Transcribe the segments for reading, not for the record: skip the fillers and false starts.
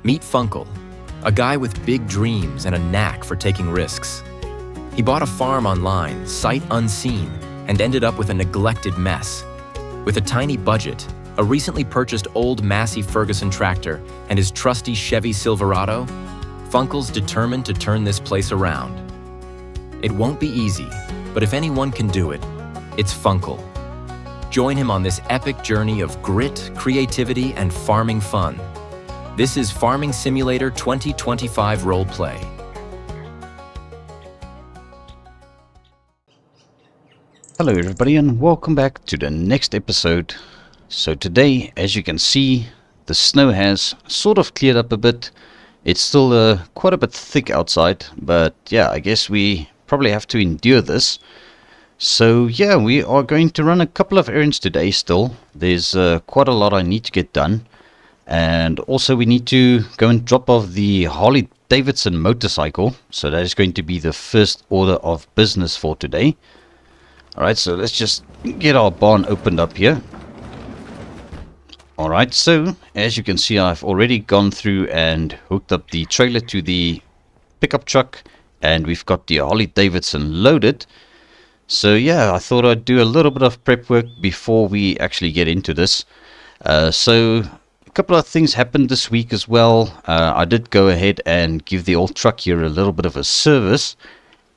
Meet Funkel, a guy with big dreams and a knack for taking risks. He bought a farm online, sight unseen, and ended up with a neglected mess. With a tiny budget, a recently purchased old Massey Ferguson tractor, and his trusty Chevy Silverado, Funkel's determined to turn this place around. It won't be easy, but if anyone can do it, it's Funkel. Join him on this epic journey of grit, creativity, and farming fun. This is Farming Simulator 2025 Roleplay. Hello everybody and welcome back to the next episode. So today, as you can see, the snow has sort of cleared up a bit. It's still quite a bit thick outside, but yeah, I guess we probably have to endure this. So yeah, we are going to run a couple of errands today still. There's quite a lot I need to get done. And also we need to go and drop off the Harley Davidson motorcycle. So that is going to be the first order of business for today. Alright, so let's just get our barn opened up here. Alright, so as you can see, I've already gone through and hooked up the trailer to the pickup truck. And we've got the Harley Davidson loaded. So yeah, I thought I'd do a little bit of prep work before we actually get into this. So a couple of things happened this week as well. I did go ahead and give the old truck here a little bit of a service.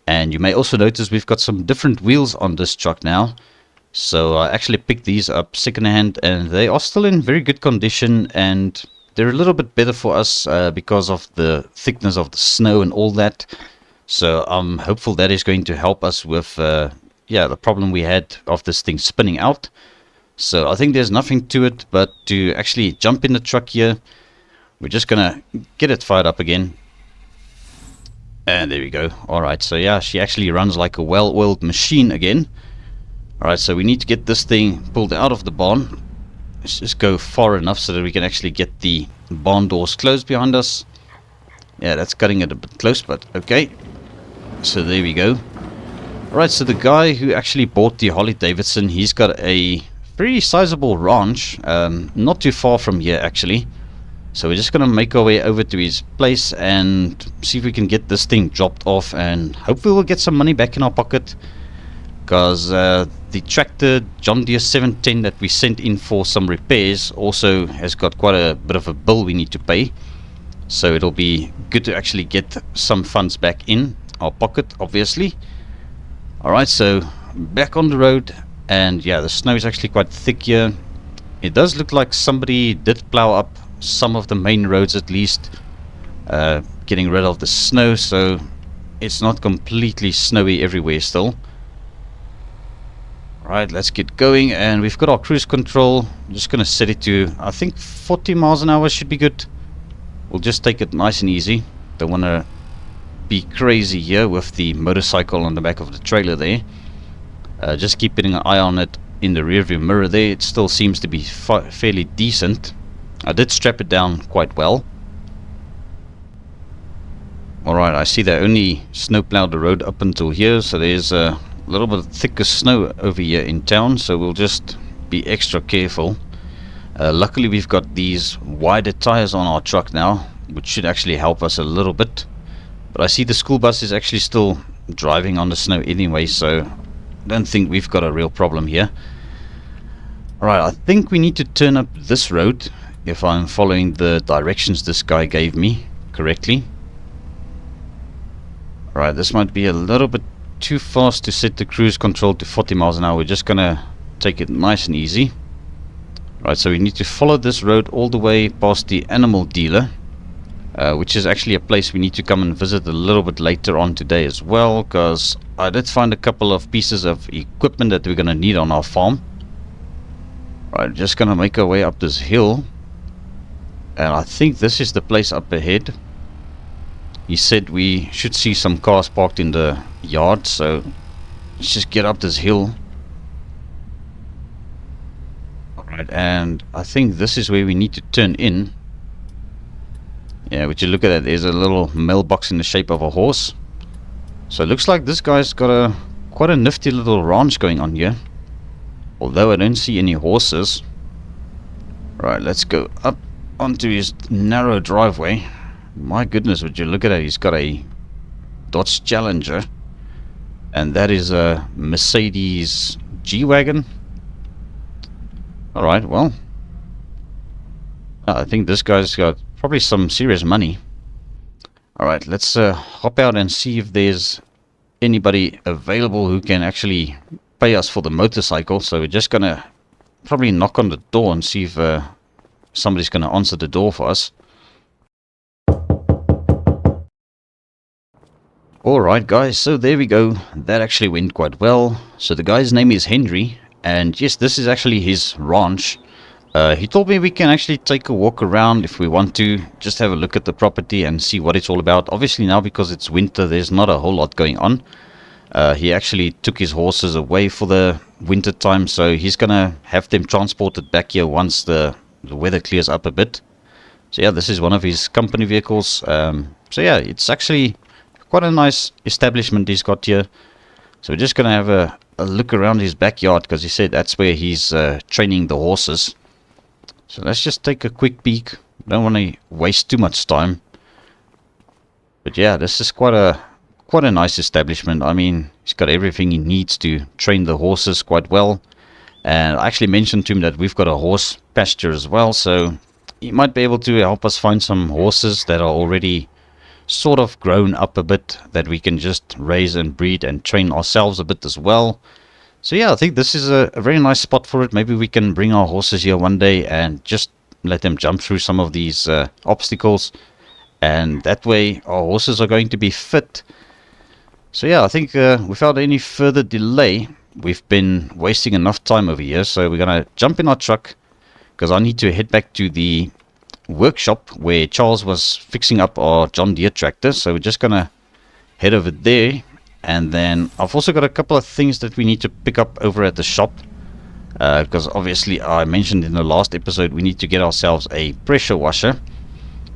And you may also notice we've got some different wheels on this truck now. So I actually picked these up secondhand and they are still in very good condition. And they're a little bit better for us because of the thickness of the snow and all that. So I'm hopeful that is going to help us with the problem we had of this thing spinning out. So I think there's nothing to it but to actually jump in the truck here. We're just gonna get it fired up again. And there we go. Alright, so yeah, she actually runs like a well-oiled machine again. Alright, so we need to get this thing pulled out of the barn. Let's just go far enough so that we can actually get the barn doors closed behind us. Yeah, that's cutting it a bit close, but okay. So there we go. Alright, so the guy who actually bought the Harley Davidson, he's got a pretty sizable ranch, not too far from here actually. So we're just going to make our way over to his place and see if we can get this thing dropped off, and hopefully we'll get some money back in our pocket. Because the tractor John Deere 710 that we sent in for some repairs also has got quite a bit of a bill we need to pay. So it'll be good to actually get some funds back in our pocket, obviously. Alright, so back on the road. And yeah, the snow is actually quite thick here. It does look like somebody did plow up some of the main roads at least, getting rid of the snow, so it's not completely snowy everywhere still. Right, let's get going, and we've got our cruise control. I'm just going to set it to, I think 40 miles an hour should be good. We'll just take it nice and easy. Don't want to be crazy here with the motorcycle on the back of the trailer there. Just keeping an eye on it in the rearview mirror there. It still seems to be fairly decent. I did strap it down quite well. Alright, I see they only snowplowed the road up until here, so there's a little bit thicker snow over here in town, so we'll just be extra careful. Luckily we've got these wider tires on our truck now, which should actually help us a little bit. But I see the school bus is actually still driving on the snow anyway, so I don't think we've got a real problem here. Alright, I think we need to turn up this road if I'm following the directions this guy gave me correctly. Alright, this might be a little bit too fast to set the cruise control to 40 miles an hour. We're just gonna take it nice and easy. Right, so we need to follow this road all the way past the animal dealer, which is actually a place we need to come and visit a little bit later on today as well, because I did find a couple of pieces of equipment that we're going to need on our farm. Right, just going to make our way up this hill, and I think this is the place up ahead. He said we should see some cars parked in the yard, so let's just get up this hill. Alright, and I think this is where we need to turn in. Yeah, would you look at that, there's a little mailbox in the shape of a horse. So it looks like this guy's got quite a nifty little ranch going on here. Although I don't see any horses. Right, let's go up onto his narrow driveway. My goodness, would you look at it? He's got a Dodge Challenger, and that is a Mercedes G-Wagon. Alright, well, I think this guy's got probably some serious money. Alright, let's hop out and see if there's anybody available who can actually pay us for the motorcycle. So we're just gonna probably knock on the door and see if somebody's gonna answer the door for us. Alright guys, so there we go. That actually went quite well. So the guy's name is Henry, and yes, this is actually his ranch. He told me we can actually take a walk around if we want to, just have a look at the property and see what it's all about. Obviously now, because it's winter, there's not a whole lot going on. He actually took his horses away for the winter time, so he's gonna have them transported back here once the weather clears up a bit. So yeah, this is one of his company vehicles. So yeah, it's actually quite a nice establishment he's got here. So we're just gonna have a look around his backyard, because he said that's where he's training the horses. So let's just take a quick peek. Don't want to waste too much time. But yeah, this is quite a nice establishment. I mean, he's got everything he needs to train the horses quite well. And I actually mentioned to him that we've got a horse pasture as well, so he might be able to help us find some horses that are already sort of grown up a bit, that we can just raise and breed and train ourselves a bit as well. So yeah, I think this is a very nice spot for it. Maybe we can bring our horses here one day and just let them jump through some of these obstacles, and that way our horses are going to be fit. So yeah, I think without any further delay, we've been wasting enough time over here, so we're gonna jump in our truck, because I need to head back to the workshop where Charles was fixing up our John Deere tractor. So we're just gonna head over there. And then I've also got a couple of things that we need to pick up over at the shop, because obviously I mentioned in the last episode we need to get ourselves a pressure washer.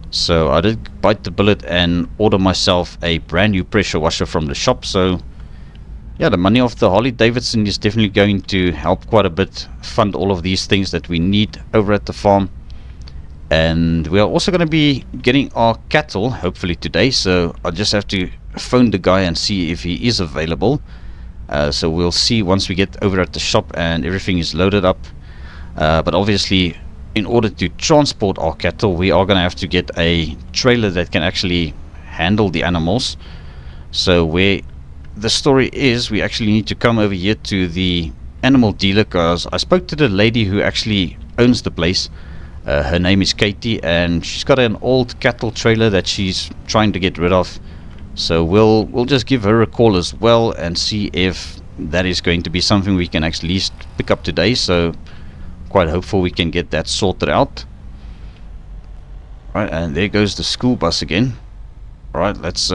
So I did bite the bullet and order myself a brand new pressure washer from the shop. So yeah, the money off the Harley Davidson is definitely going to help quite a bit fund all of these things that we need over at the farm. And we are also going to be getting our cattle hopefully today, so I'll just have to phone the guy and see if he is available. So we'll see once we get over at the shop and everything is loaded up. But obviously, in order to transport our cattle, we are going to have to get a trailer that can actually handle the animals. So where the story is, we actually need to come over here to the animal dealer, because I spoke to the lady who actually owns the place. Her name is Katie, and she's got an old cattle trailer that she's trying to get rid of. So we'll just give her a call as well and see if that is going to be something we can at least pick up today. So quite hopeful we can get that sorted out. Right, and there goes the school bus again. Alright, let's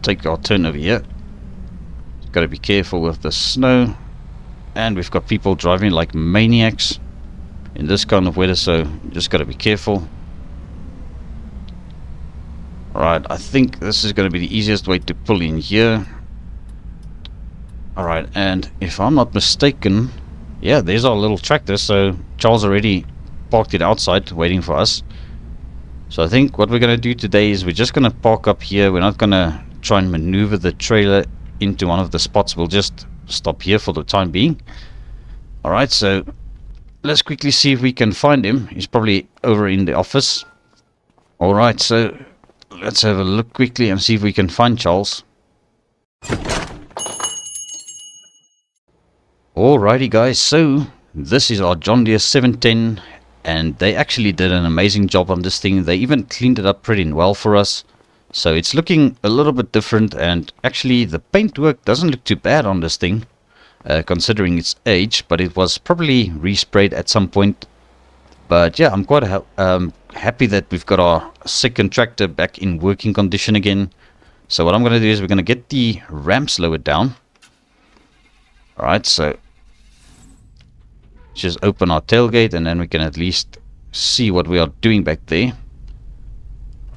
take our turn over here. Got to be careful with the snow, and we've got people driving like maniacs in this kind of weather, so just got to be careful. Alright, I think this is going to be the easiest way to pull in here. Alright, and if I'm not mistaken, yeah, there's our little tractor. So Charles already parked it outside waiting for us. So I think what we're going to do today is we're just going to park up here. We're not going to try and maneuver the trailer into one of the spots. We'll just stop here for the time being. Alright, so let's quickly see if we can find him. He's probably over in the office. Alright, so let's have a look quickly and see if we can find Charles. Alrighty guys, so this is our John Deere 710, and they actually did an amazing job on this thing. They even cleaned it up pretty well for us. So it's looking a little bit different, and actually the paintwork doesn't look too bad on this thing. Considering its age, but it was probably resprayed at some point. But yeah, I'm quite happy that we've got our second tractor back in working condition again. So what I'm going to do is we're going to get the ramps lowered down. Alright, so just open our tailgate, and then we can at least see what we are doing back there.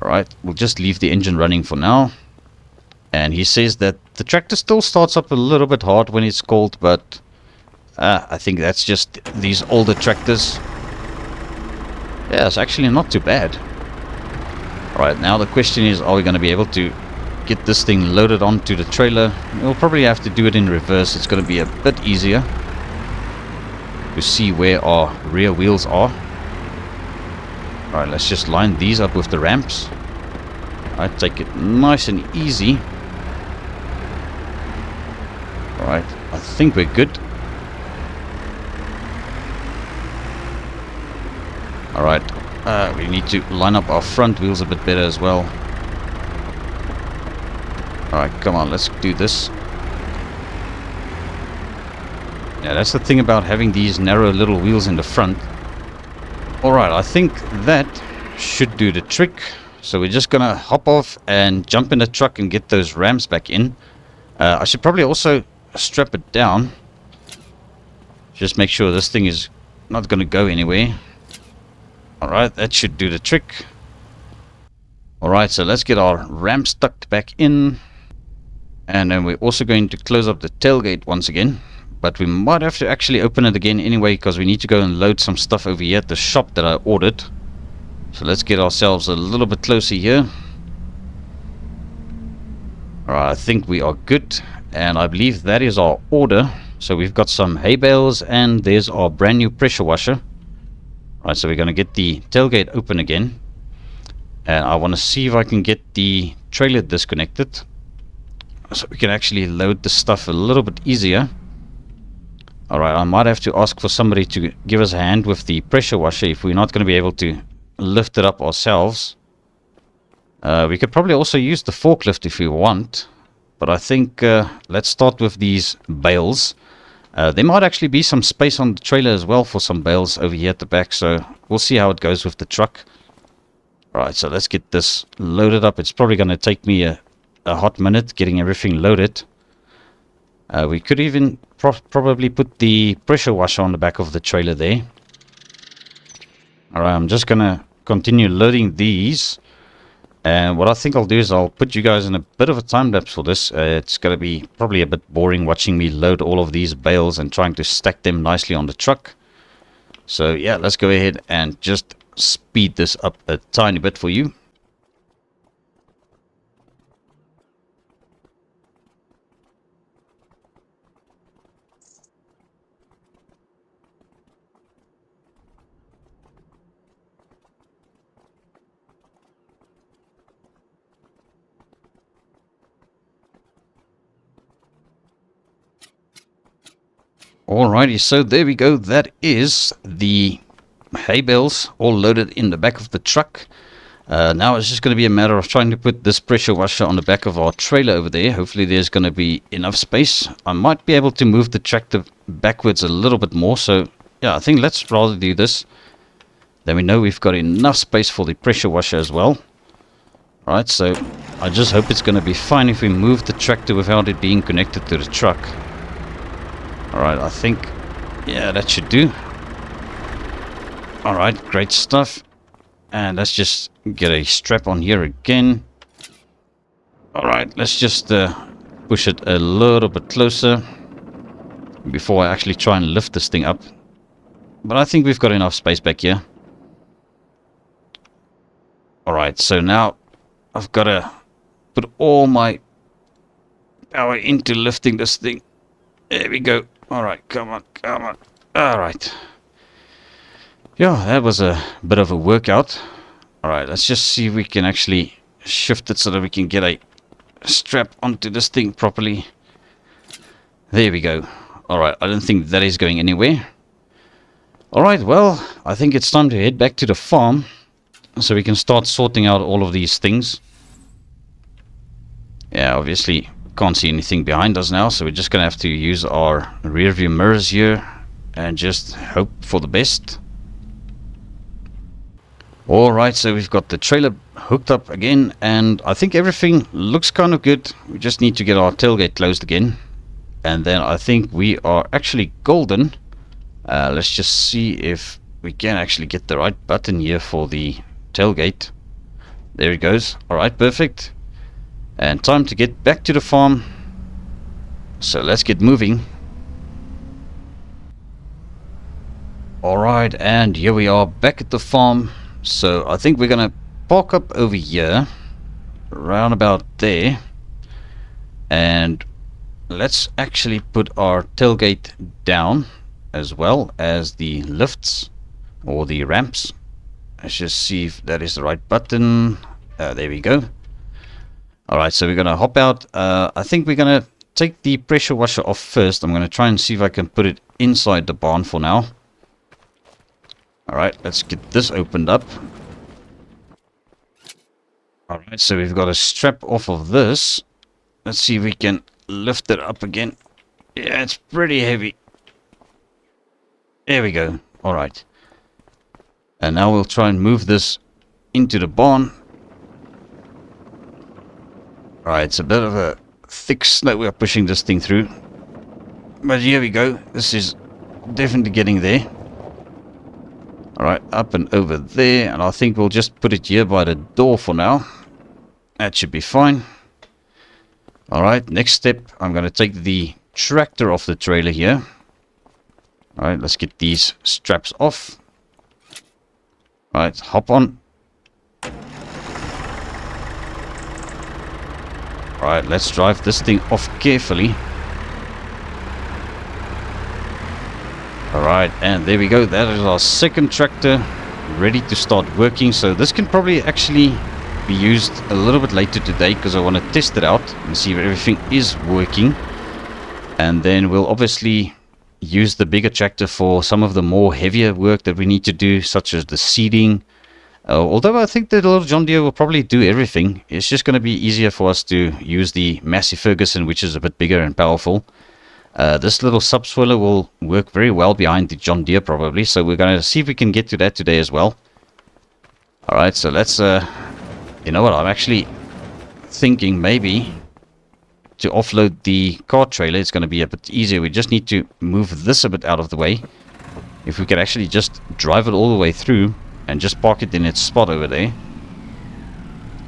Alright, we'll just leave the engine running for now. And he says that the tractor still starts up a little bit hard when it's cold, but I think that's just these older tractors. Yeah, it's actually not too bad. Alright, now the question is, are we going to be able to get this thing loaded onto the trailer? We'll probably have to do it in reverse. It's going to be a bit easier to see where our rear wheels are. Alright, let's just line these up with the ramps. Alright, take it nice and easy. Alright, I think we're good. Alright, we need to line up our front wheels a bit better as well. Alright, come on, let's do this. Yeah, that's the thing about having these narrow little wheels in the front. Alright, I think that should do the trick. So we're just gonna hop off and jump in the truck and get those ramps back in. I should probably also strap it down. Just make sure this thing is not gonna go anywhere. Alright, that should do the trick. Alright, so let's get our ramps tucked back in. And then we're also going to close up the tailgate once again. But we might have to actually open it again anyway, because we need to go and load some stuff over here at the shop that I ordered. So let's get ourselves a little bit closer here. Alright, I think we are good. And I believe that is our order. So we've got some hay bales and there's our brand new pressure washer. Alright, so we're going to get the tailgate open again. And I want to see if I can get the trailer disconnected, so we can actually load the stuff a little bit easier. Alright, I might have to ask for somebody to give us a hand with the pressure washer if we're not going to be able to lift it up ourselves. We could probably also use the forklift if we want. But I think let's start with these bales. There might actually be some space on the trailer as well for some bales over here at the back. So we'll see how it goes with the truck. Alright, so let's get this loaded up. It's probably going to take me a hot minute getting everything loaded. We could even probably put the pressure washer on the back of the trailer there. Alright, I'm just going to continue loading these. And what I think I'll do is I'll put you guys in a bit of a time lapse for this. It's going to be probably a bit boring watching me load all of these bales and trying to stack them nicely on the truck. So yeah, let's go ahead and just speed this up a tiny bit for you. Alrighty, so there we go. That is the hay bales all loaded in the back of the truck. Now it's just going to be a matter of trying to put this pressure washer on the back of our trailer over there. Hopefully there's going to be enough space. I might be able to move the tractor backwards a little bit more. So yeah, I think let's rather do this. Then we know we've got enough space for the pressure washer as well. Alright, so I just hope it's going to be fine if we move the tractor without it being connected to the truck. Alright, I think, yeah, that should do. Alright, great stuff. And let's just get a strap on here again. Alright, let's just push it a little bit closer before I actually try and lift this thing up. But I think we've got enough space back here. Alright, so now I've got to put all my power into lifting this thing. There we go. Alright, come on, come on. Alright. Yeah, that was a bit of a workout. Alright, let's just see if we can actually shift it so that we can get a strap onto this thing properly. There we go. Alright, I don't think that is going anywhere. Alright, well, I think it's time to head back to the farm so we can start sorting out all of these things. Yeah, obviously can't see anything behind us now, so we're just gonna have to use our rear view mirrors here and just hope for the best. Alright, so we've got the trailer hooked up again, and I think everything looks kind of good. We just need to get our tailgate closed again, and then I think we are actually golden. Let's just see if we can actually get the right button here for the tailgate. There it goes. Alright, perfect. And time to get back to the farm. So let's get moving. Alright, and here we are back at the farm. So I think we're going to park up over here, round about there, and let's actually put our tailgate down as well as the lifts or the ramps. Let's just see if that is the right button. There we go. Alright, so we're going to hop out. I think we're going to take the pressure washer off first. I'm going to try and see if I can put it inside the barn for now. Alright, let's get this opened up. Alright, so we've got a strap off of this. Let's see if we can lift it up again. Yeah, it's pretty heavy. There we go. Alright. And now we'll try and move this into the barn. Alright, it's a bit of a thick snow we're pushing this thing through. But here we go. This is definitely getting there. Alright, up and over there. And I think we'll just put it here by the door for now. That should be fine. Alright, next step. I'm going to take the tractor off the trailer here. Alright, let's get these straps off. Alright, hop on. Alright, let's drive this thing off carefully. Alright, and there we go. That is our second tractor ready to start working. So this can probably actually be used a little bit later today because I want to test it out and see if everything is working. And then we'll obviously use the bigger tractor for some of the more heavier work that we need to do, such as the seeding. Although I think the little John Deere will probably do everything. It's just going to be easier for us to use the Massey Ferguson, which is a bit bigger and powerful. This little subswiller will work very well behind the John Deere probably, so we're going to see if we can get to that today as well. Alright, so let's, you know what, I'm actually thinking maybe to offload the car trailer. It's going to be a bit easier. We just need to move this a bit out of the way. If we could actually just drive it all the way through and just park it in its spot over there.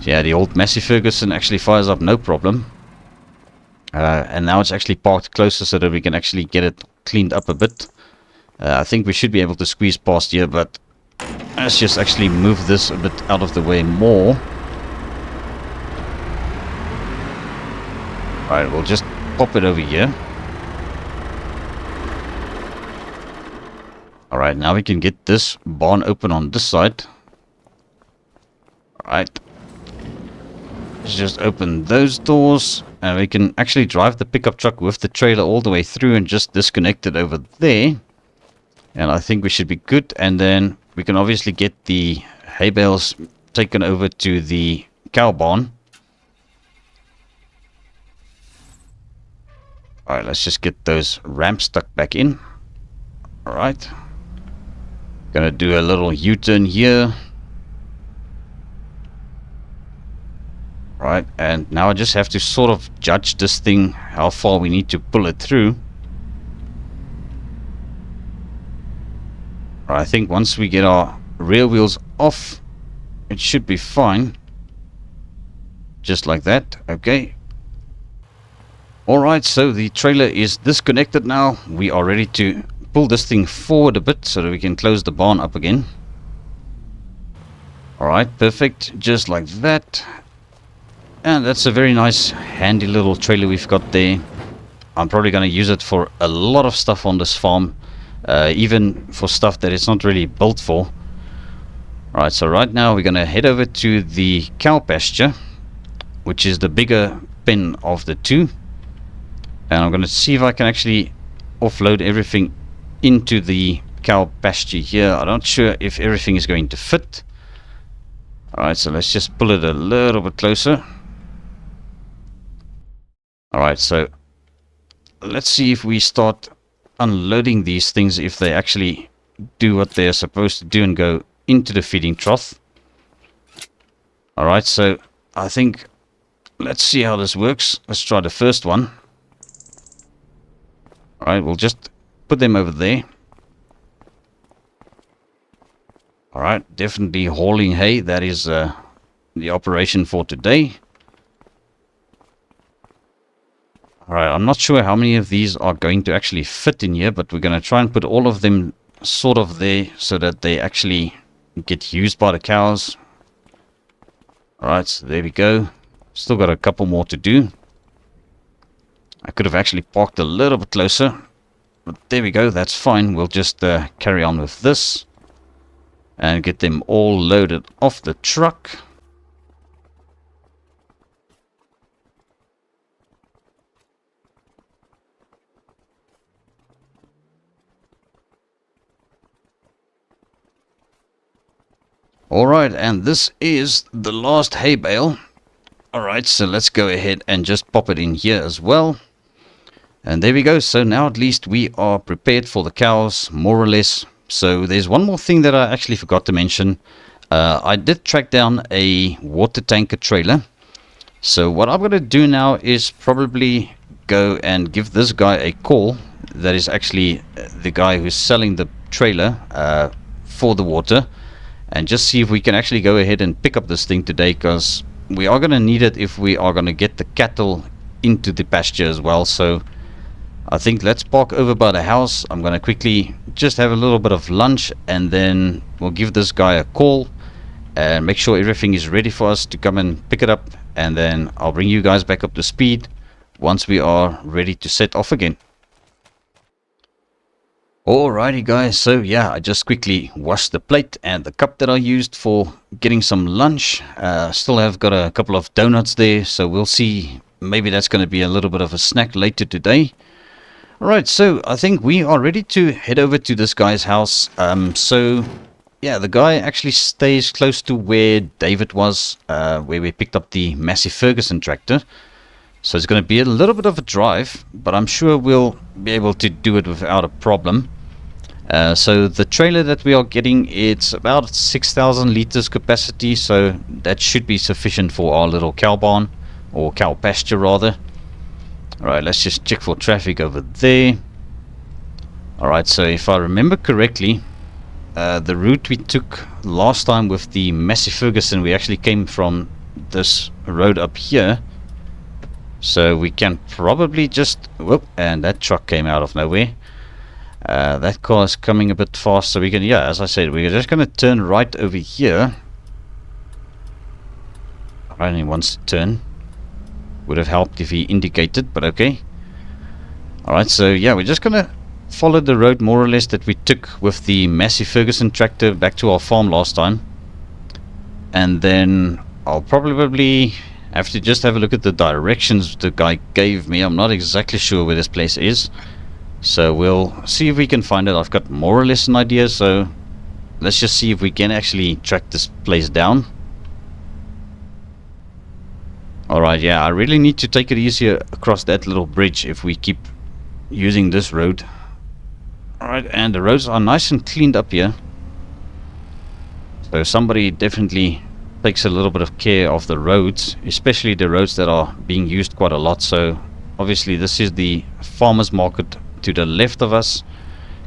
So yeah, the old Massey Ferguson actually fires up no problem. And now it's actually parked closer so that we can actually get it cleaned up a bit. I think we should be able to squeeze past here, but let's just actually move this a bit out of the way more. Alright, we'll just pop it over here. Alright, now we can get this barn open on this side. Alright. Let's just open those doors. And we can actually drive the pickup truck with the trailer all the way through and just disconnect it over there. And I think we should be good. And then we can obviously get the hay bales taken over to the cow barn. Alright, let's just get those ramps stuck back in. Alright. Gonna do a little U-turn here. Right, and now I just have to sort of judge this thing, how far we need to pull it through. Right, I think once we get our rear wheels off, it should be fine. Just like that, okay. Alright, so the trailer is disconnected now. We are ready to pull this thing forward a bit so that we can close the barn up again. Alright, perfect, just like that. And that's a very nice handy little trailer we've got there. I'm probably going to use it for a lot of stuff on this farm. Even for stuff that it's not really built for. Alright, so right now we're going to head over to the cow pasture, which is the bigger pen of the two. And I'm going to see if I can actually offload everything into the cow pasture here. I'm not sure if everything is going to fit. Alright, so let's just pull it a little bit closer. Alright, so let's see if we start unloading these things, if they actually do what they're supposed to do and go into the feeding trough. Alright, so I think let's see how this works. Let's try the first one. Alright, we'll just put them over there. Alright, definitely hauling hay. That is the operation for today. Alright, I'm not sure how many of these are going to actually fit in here, but we're going to try and put all of them sort of there so that they actually get used by the cows. Alright, so there we go. Still got a couple more to do. I could have actually parked a little bit closer, but there we go, that's fine. We'll just carry on with this and get them all loaded off the truck. Alright, and this is the last hay bale. Alright, so let's go ahead and just pop it in here as well. And there we go. So now at least we are prepared for the cows, more or less. So there's one more thing that I actually forgot to mention. I did track down a water tanker trailer. So what I'm going to do now is probably go and give this guy a call. That is actually the guy who's selling the trailer for the water. And just see if we can actually go ahead and pick up this thing today, because we are going to need it if we are going to get the cattle into the pasture as well. So I think let's park over by the house. I'm going to quickly just have a little bit of lunch, and then we'll give this guy a call and make sure everything is ready for us to come and pick it up, and then I'll bring you guys back up to speed once we are ready to set off again. Alrighty guys, so yeah, I just quickly washed the plate and the cup that I used for getting some lunch. Still have got a couple of donuts there, so we'll see. Maybe that's going to be a little bit of a snack later today. Alright, so I think we are ready to head over to this guy's house. So yeah, the guy actually stays close to where David was, where we picked up the Massey Ferguson tractor. So it's going to be a little bit of a drive, but I'm sure we'll be able to do it without a problem. So the trailer that we are getting, it's about 6,000 liters capacity, so that should be sufficient for our little cow barn, or cow pasture rather. Alright, let's just check for traffic over there. Alright, so if I remember correctly, the route we took last time with the Massey Ferguson, we actually came from this road up here. So we can probably just... whoop, and that truck came out of nowhere. That car is coming a bit fast, so we can... yeah, as I said, we're just going to turn right over here. Only wants to turn. Would have helped if he indicated, but okay. Alright, so yeah, we're just going to follow the road more or less that we took with the Massey Ferguson tractor back to our farm last time. And then I'll probably have to just have a look at the directions the guy gave me. I'm not exactly sure where this place is, so we'll see if we can find it. I've got more or less an idea, so let's just see if we can actually track this place down. Alright, yeah, I really need to take it easier across that little bridge if we keep using this road. Alright, and the roads are nice and cleaned up here, so somebody definitely takes a little bit of care of the roads, especially the roads that are being used quite a lot. So obviously this is the farmers market to the left of us.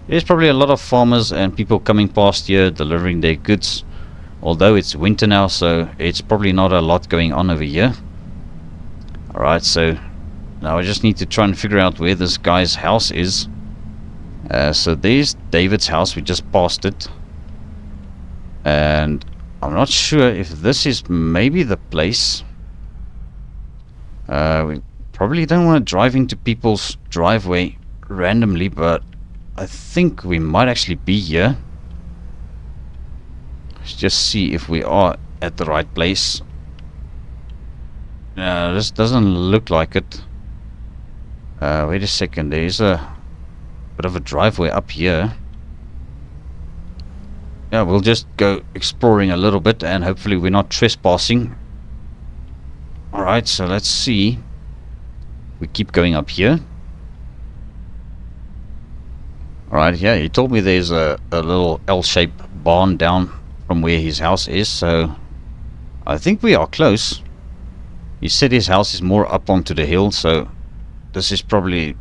There's probably a lot of farmers and people coming past here delivering their goods, although it's winter now, so it's probably not a lot going on over here. Alright, so now I just need to try and figure out where this guy's house is. So there's David's house, we just passed it, and I'm not sure if this is maybe the place. We probably don't want to drive into people's driveway randomly, but I think we might actually be here. Let's just see if we are at the right place. This doesn't look like it. Wait a second, there is a bit of a driveway up here. Yeah, we'll just go exploring a little bit and hopefully we're not trespassing. Alright, so let's see. We keep going up here. Alright, yeah, he told me there's a little L-shaped barn down from where his house is, so I think we are close. He said his house is more up onto the hill, so this is probably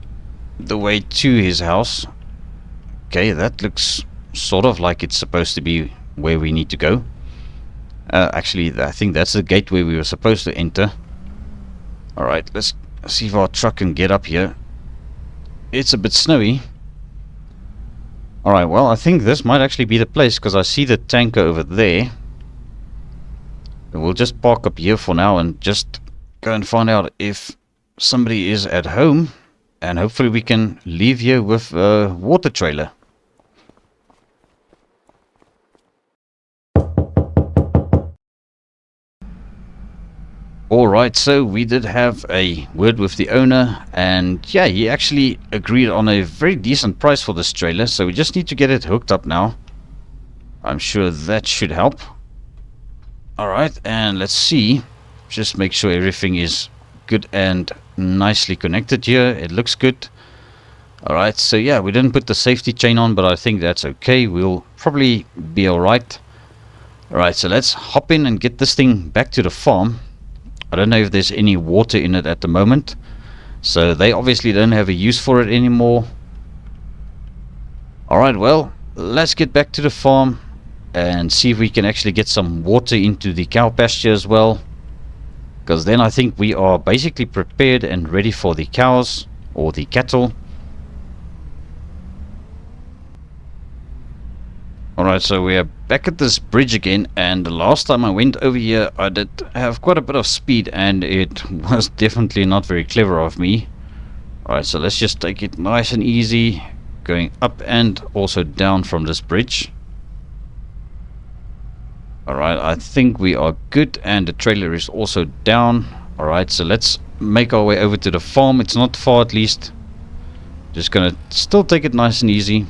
the way to his house. Okay, that looks sort of like it's supposed to be where we need to go. Actually, I think that's the gateway we were supposed to enter. Alright, let's see if our truck can get up here. It's a bit snowy. Alright, well, I think this might actually be the place, because I see the tanker over there. We'll just park up here for now and just go and find out if somebody is at home. And hopefully we can leave here with a water trailer. Alright, so we did have a word with the owner, and yeah, he actually agreed on a very decent price for this trailer, so we just need to get it hooked up now. I'm sure that should help. Alright, and let's see. Just make sure everything is good and nicely connected here. It looks good. Alright, so yeah, we didn't put the safety chain on, but I think that's okay. We'll probably be alright. Alright, so let's hop in and get this thing back to the farm. I don't know if there's any water in it at the moment, so they obviously don't have a use for it anymore. Alright, well, let's get back to the farm and see if we can actually get some water into the cow pasture as well, because then I think we are basically prepared and ready for the cows or the cattle. Alright, so we are back at this bridge again, and the last time I went over here I did have quite a bit of speed, and it was definitely not very clever of me. Alright, so let's just take it nice and easy, going up and also down from this bridge. Alright, I think we are good, and the trailer is also down. Alright, so let's make our way over to the farm. It's not far, at least. Just gonna still take it nice and easy.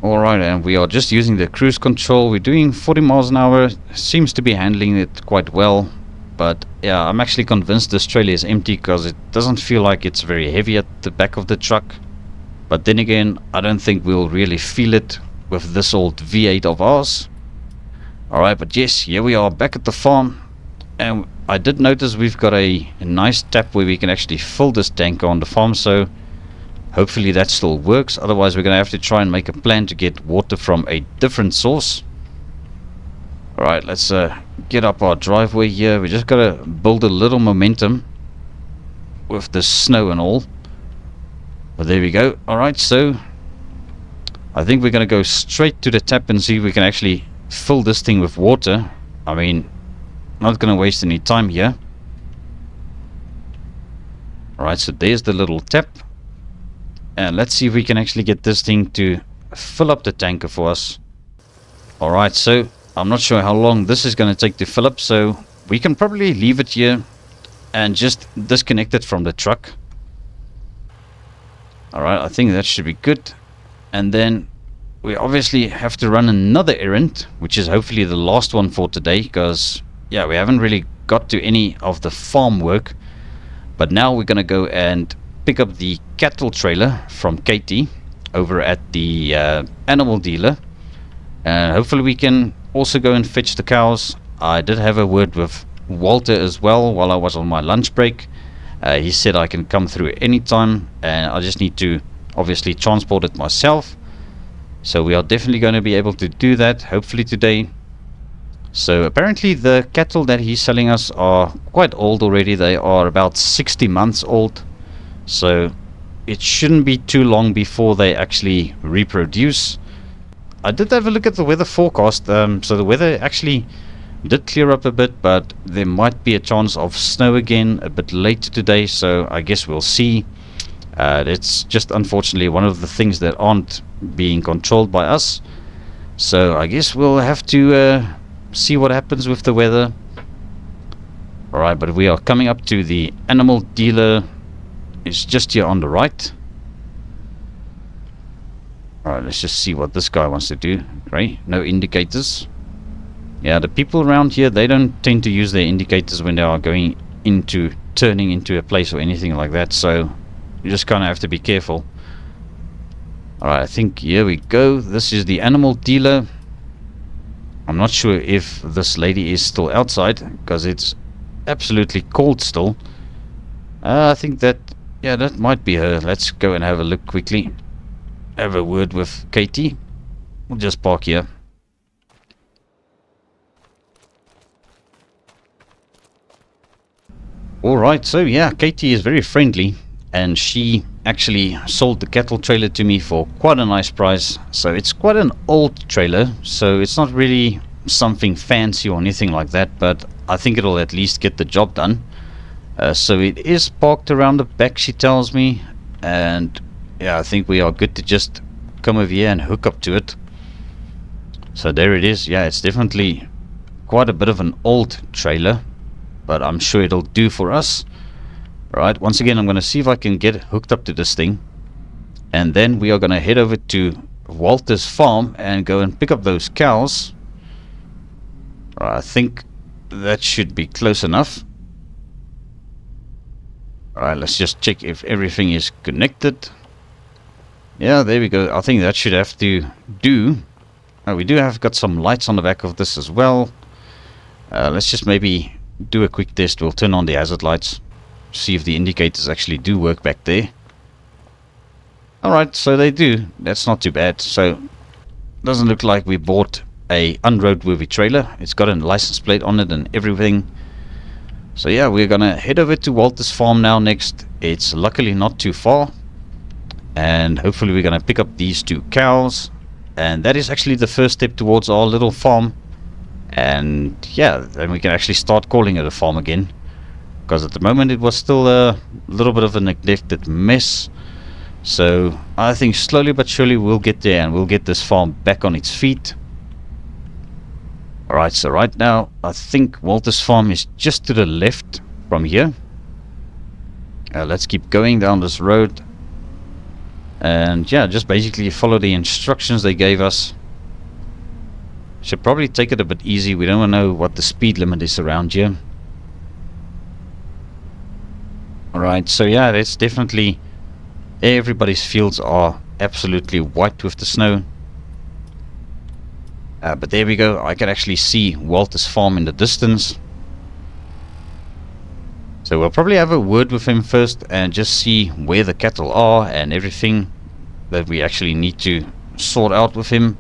Alright, and we are just using the cruise control. We're doing 40 miles an hour. Seems to be handling it quite well. But yeah, I'm actually convinced this trailer is empty, because it doesn't feel like it's very heavy at the back of the truck. But then again, I don't think we'll really feel it with this old V8 of ours. Alright, but yes, here we are back at the farm. And I did notice we've got a nice tap where we can actually fill this tanker on the farm, so hopefully that still works. Otherwise we're going to have to try and make a plan to get water from a different source. Alright, let's get up our driveway here. We just got to build a little momentum with the snow and all. But there we go. Alright, so I think we're going to go straight to the tap and see if we can actually fill this thing with water. I mean, not going to waste any time here. Alright, so there's the little tap. And let's see if we can actually get this thing to fill up the tanker for us. Alright, so I'm not sure how long this is going to take to fill up, so we can probably leave it here and just disconnect it from the truck. Alright, I think that should be good. And then we obviously have to run another errand, which is hopefully the last one for today, because yeah, we haven't really got to any of the farm work. But now we're going to go and pick up the cattle trailer from Katie over at the animal dealer, and hopefully we can also go and fetch the cows. I did have a word with Walter as well while I was on my lunch break. He said I can come through anytime, and I just need to obviously transport it myself, so we are definitely going to be able to do that hopefully today. So apparently the cattle that he's selling us are quite old already. They are about 60 months old. So it shouldn't be too long before they actually reproduce. I did have a look at the weather forecast. So the weather actually did clear up a bit, but there might be a chance of snow again a bit later today. So I guess we'll see. It's just unfortunately one of the things that aren't being controlled by us. So I guess we'll have to see what happens with the weather. Alright, but we are coming up to the animal dealer. It's just here on the right. Alright, let's just see what this guy wants to do. Right, no indicators. Yeah, the people around here, they don't tend to use their indicators when they are going into turning into a place or anything like that, so you just kind of have to be careful. Alright, I think here we go. This is the animal dealer. I'm not sure if this lady is still outside, because it's absolutely cold still. I think that, yeah, that might be her. Let's go and have a look quickly. Have a word with Katie. We'll just park here. Alright, so yeah, Katie is very friendly. and she actually sold the cattle trailer to me for quite a nice price. So it's quite an old trailer, so it's not really something fancy or anything like that, but I think it'll at least get the job done. So it is parked around the back, she tells me, and yeah, I think we are good to just come over here and hook up to it. So there it is. Yeah, it's definitely quite a bit of an old trailer, but I'm sure it'll do for us. Alright, once again, I'm going to see if I can get hooked up to this thing, and then we are going to head over to Walter's farm and go and pick up those cows. I think that should be close enough. Alright, let's just check if everything is connected. Yeah, there we go. I think that should have to do. We do have got some lights on the back of this as well. Let's just maybe do a quick test. We'll turn on the hazard lights, see if the indicators actually do work back there. Alright, so they do. That's not too bad. So, doesn't look like we bought a unroadworthy trailer. It's got a license plate on it and everything. So yeah, we're gonna head over to Walter's farm now next. It's luckily not too far, and hopefully we're gonna pick up these 2 cows, and that is actually the first step towards our little farm. And yeah, then we can actually start calling it a farm again, because at the moment it was still a little bit of a neglected mess. So I think slowly but surely we'll get there, and we'll get this farm back on its feet. Alright, so right now I think Walter's farm is just to the left from here. Let's keep going down this road, and yeah, just basically follow the instructions they gave us. Should probably take it a bit easy. We don't know what the speed limit is around here. Alright, so yeah, it's definitely, everybody's fields are absolutely white with the snow. But there we go. I can actually see Walter's farm in the distance. So we'll probably have a word with him first and just see where the cattle are and everything that we actually need to sort out with him.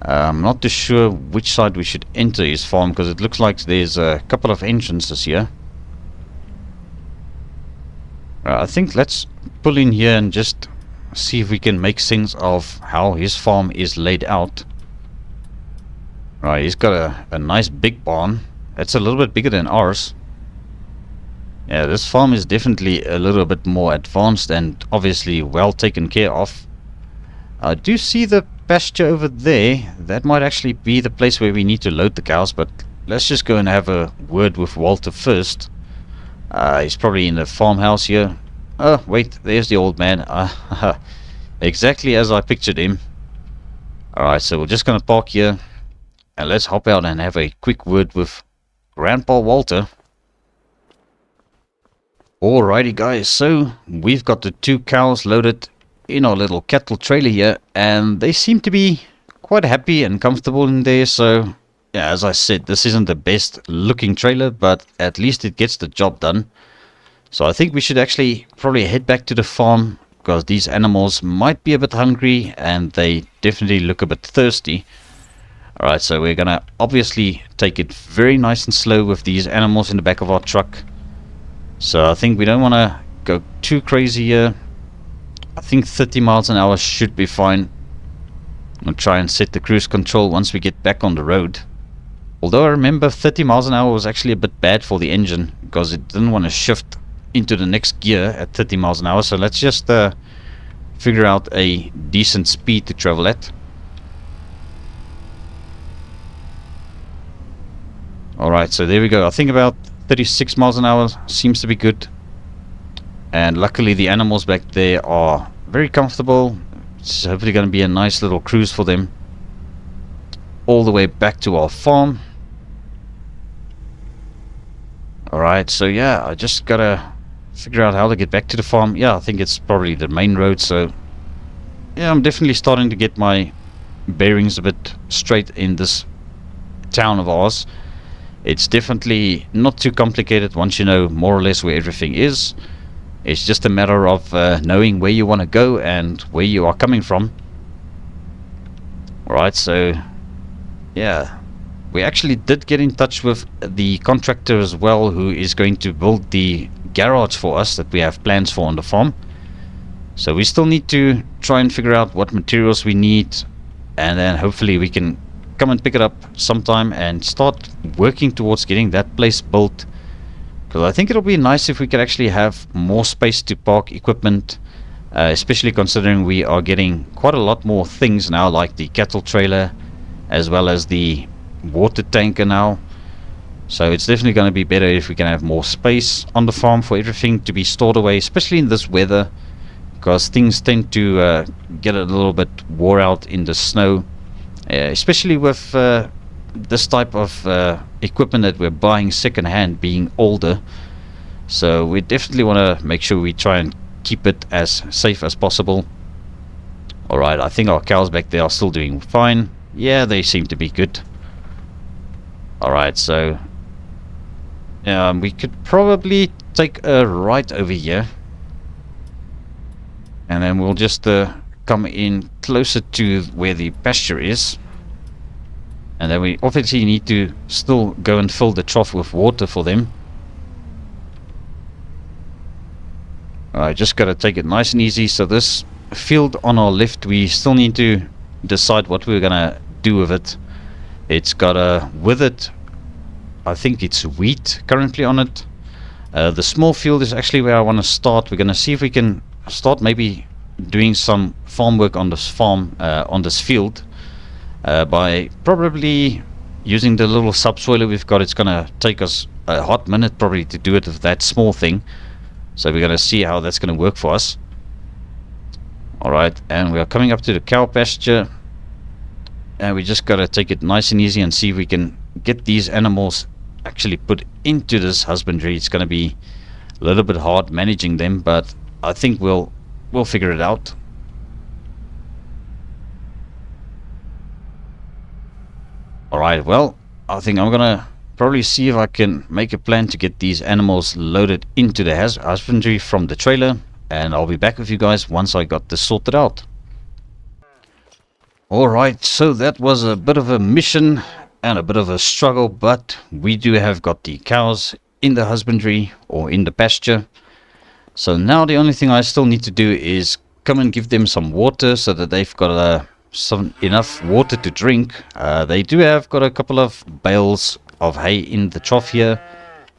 I'm not too sure which side we should enter his farm, because it looks like there's a couple of entrances here. I think let's pull in here and just see if we can make sense of how his farm is laid out. Right, he's got a nice big barn. It's a little bit bigger than ours. Yeah, this farm is definitely a little bit more advanced and obviously well taken care of. I do see the pasture over there. That might actually be the place where we need to load the cows, but let's just go and have a word with Walter first. He's probably in the farmhouse here. Oh, wait, there's the old man. Exactly as I pictured him. Alright, so we're just going to park here. And let's hop out and have a quick word with Grandpa Walter. Alrighty guys, so we've got the 2 cows loaded in our little cattle trailer here, and they seem to be quite happy and comfortable in there. So yeah, as I said, this isn't the best looking trailer, but at least it gets the job done. So I think we should actually probably head back to the farm, because these animals might be a bit hungry and they definitely look a bit thirsty. Alright, so we're gonna obviously take it very nice and slow with these animals in the back of our truck. So I think we don't want to go too crazy here. I think 30 miles an hour should be fine. I'll try and set the cruise control once we get back on the road. Although I remember 30 miles an hour was actually a bit bad for the engine, because it didn't want to shift into the next gear at 30 miles an hour. So let's just figure out a decent speed to travel at. Alright, so there we go. I think about 36 miles an hour seems to be good. And luckily the animals back there are very comfortable. It's hopefully going to be a nice little cruise for them all the way back to our farm. Alright, so yeah, I just gotta figure out how to get back to the farm. Yeah, I think it's probably the main road. So yeah, I'm definitely starting to get my bearings a bit straight in this town of ours. It's definitely not too complicated once you know more or less where everything is. It's just a matter of knowing where you want to go and where you are coming from. Alright, so yeah, we actually did get in touch with the contractor as well, who is going to build the garage for us that we have plans for on the farm. So we still need to try and figure out what materials we need, and then hopefully we can come and pick it up sometime and start working towards getting that place built. Because I think it'll be nice if we could actually have more space to park equipment, especially considering we are getting quite a lot more things now, like the cattle trailer as well as the water tanker now. So it's definitely going to be better if we can have more space on the farm for everything to be stored away, especially in this weather, because things tend to get a little bit wore out in the snow, especially with this type of equipment that we're buying second-hand being older. So we definitely want to make sure we try and keep it as safe as possible. Alright, I think our cows back there are still doing fine. Yeah, they seem to be good. Alright, so we could probably take a right over here, and then we'll just come in closer to where the pasture is. And then we obviously need to still go and fill the trough with water for them. I just gotta take it nice and easy. So this field on our left, we still need to decide what we're gonna do with it. It's got a withered, I think it's wheat currently on it. The small field is actually where I want to start. We're gonna see if we can start maybe doing some farm work on this farm, on this field. By probably using the little subsoiler we've got. It's gonna take us a hot minute probably to do it with that small thing, so we're gonna see how that's gonna work for us. Alright, and we are coming up to the cow pasture, and we just gotta take it nice and easy and see if we can get these animals actually put into this husbandry. It's gonna be a little bit hard managing them, but I think we'll figure it out. Alright, well, I think I'm gonna probably see if I can make a plan to get these animals loaded into the husbandry from the trailer, and I'll be back with you guys once I got this sorted out. Alright, so that was a bit of a mission and a bit of a struggle, but we do have got the cows in the husbandry, or in the pasture. So now the only thing I still need to do is come and give them some water so that they've got some enough water to drink. They do have got a couple of bales of hay in the trough here,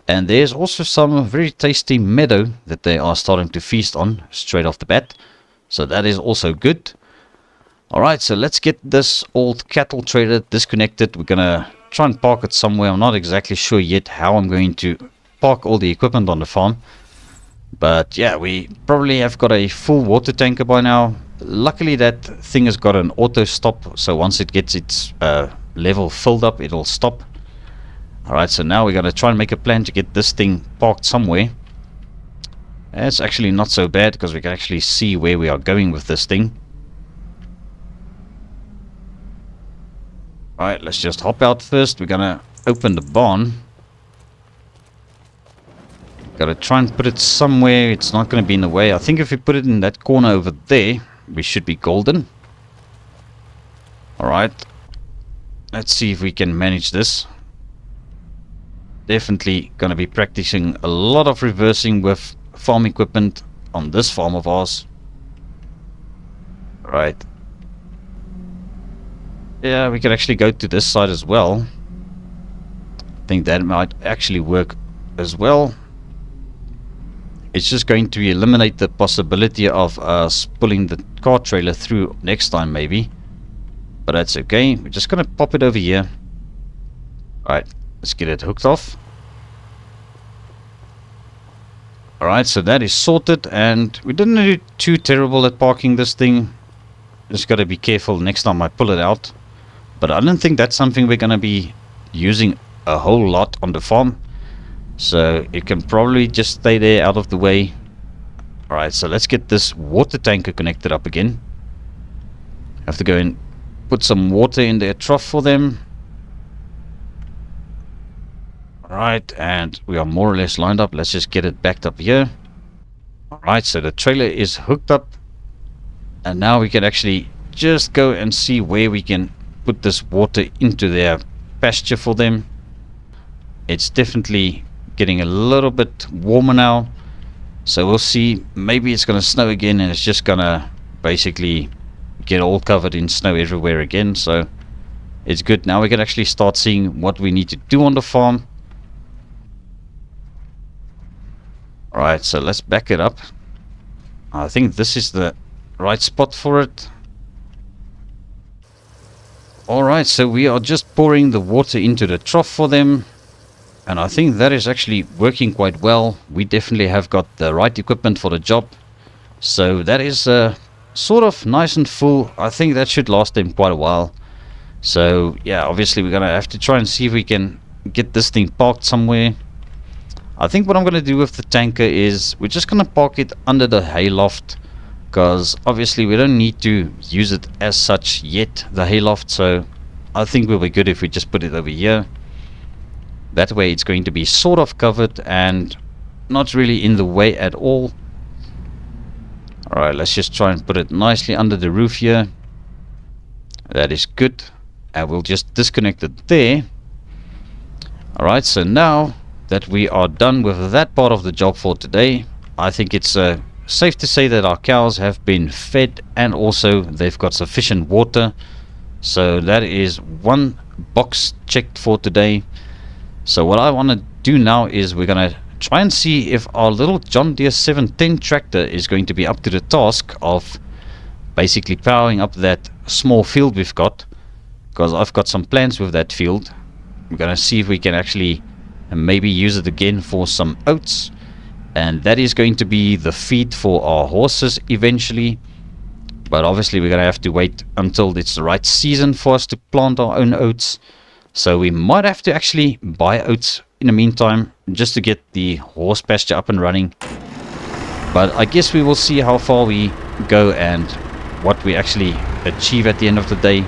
and there's also some very tasty meadow that they are starting to feast on straight off the bat, so that is also good. Alright, so let's get this old cattle trailer disconnected. We're gonna try and park it somewhere. I'm not exactly sure yet how I'm going to park all the equipment on the farm, but yeah, we probably have got a full water tanker by now. Luckily that thing has got an auto stop, so once it gets its level filled up, it'll stop. Alright, so now we're going to try and make a plan to get this thing parked somewhere. It's actually not so bad because we can actually see where we are going with this thing. Alright, let's just hop out first. We're going to open the barn. Got to try and put it somewhere it's not going to be in the way. I think if we put it in that corner over there, we should be golden. Alright, let's see if we can manage this. Definitely going to be practicing a lot of reversing with farm equipment on this farm of ours. Right. Yeah, we could actually go to this side as well. I think that might actually work as well. It's just going to eliminate the possibility of us pulling the car trailer through next time maybe. But that's okay. We're just going to pop it over here. Alright, let's get it hooked off. Alright, so that is sorted, and we didn't do too terrible at parking this thing. Just got to be careful next time I pull it out. But I don't think that's something we're going to be using a whole lot on the farm. So it can probably just stay there out of the way. Alright, so let's get this water tanker connected up again. Have to go and put some water in their trough for them. Alright, and we are more or less lined up. Let's just get it backed up here. Alright, so the trailer is hooked up. And now we can actually just go and see where we can put this water into their pasture for them. It's definitely getting a little bit warmer now. So we'll see. Maybe it's going to snow again and it's just going to basically get all covered in snow everywhere again. So it's good. Now we can actually start seeing what we need to do on the farm. Alright, so let's back it up. I think this is the right spot for it. Alright, so we are just pouring the water into the trough for them. And I think that is actually working quite well. We definitely have got the right equipment for the job. So that is sort of nice and full. I think that should last them quite a while. So yeah, obviously we're going to have to try and see if we can get this thing parked somewhere. I think what I'm going to do with the tanker is we're just going to park it under the hayloft. Because obviously we don't need to use it as such yet, the hayloft. So I think we'll be good if we just put it over here. That way it's going to be sort of covered and not really in the way at all. Alright, let's just try and put it nicely under the roof here. That is good. And we'll just disconnect it there. Alright, so now that we are done with that part of the job for today, I think it's safe to say that our cows have been fed and also they've got sufficient water. So that is one box checked for today. So what I want to do now is we're going to try and see if our little John Deere 710 tractor is going to be up to the task of basically powering up that small field we've got. Because I've got some plans with that field. We're going to see if we can actually maybe use it again for some oats. And that is going to be the feed for our horses eventually. But obviously we're going to have to wait until it's the right season for us to plant our own oats. So we might have to actually buy oats in the meantime, just to get the horse pasture up and running. But I guess we will see how far we go and what we actually achieve at the end of the day.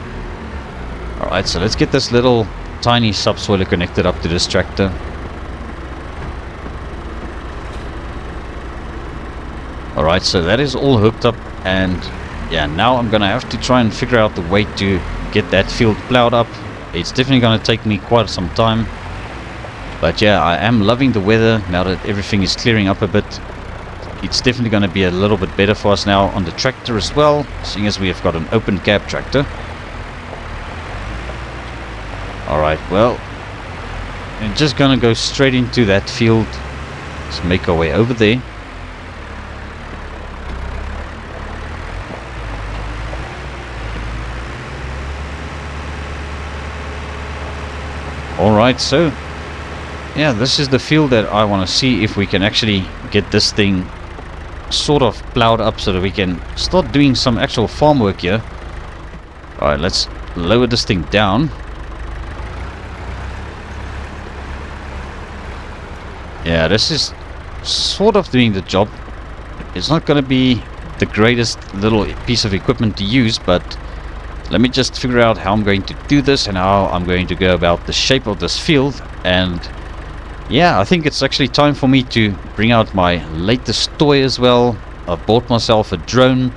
Alright, so let's get this little tiny subsoiler connected up to this tractor. Alright, so that is all hooked up, and yeah, now I'm gonna have to try and figure out the way to get that field plowed up. It's definitely going to take me quite some time. But yeah, I am loving the weather now that everything is clearing up a bit. It's definitely going to be a little bit better for us now on the tractor as well, seeing as we have got an open cab tractor. Alright, well, I'm just going to go straight into that field. Let's make our way over there. Alright, so yeah, this is the field that I want to see if we can actually get this thing sort of plowed up so that we can start doing some actual farm work here. Alright, let's lower this thing down. Yeah, this is sort of doing the job. It's not going to be the greatest little piece of equipment to use, but let me just figure out how I'm going to do this and how I'm going to go about the shape of this field. And yeah, I think it's actually time for me to bring out my latest toy as well. I've bought myself a drone,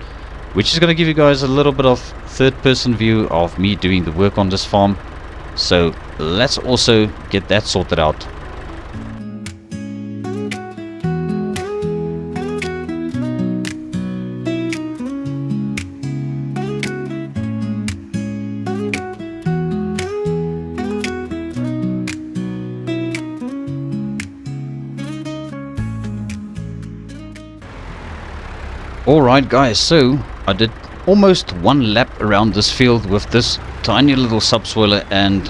which is going to give you guys a little bit of third-person view of me doing the work on this farm. So let's also get that sorted out. Alright guys, so I did almost one lap around this field with this tiny little subsoiler, and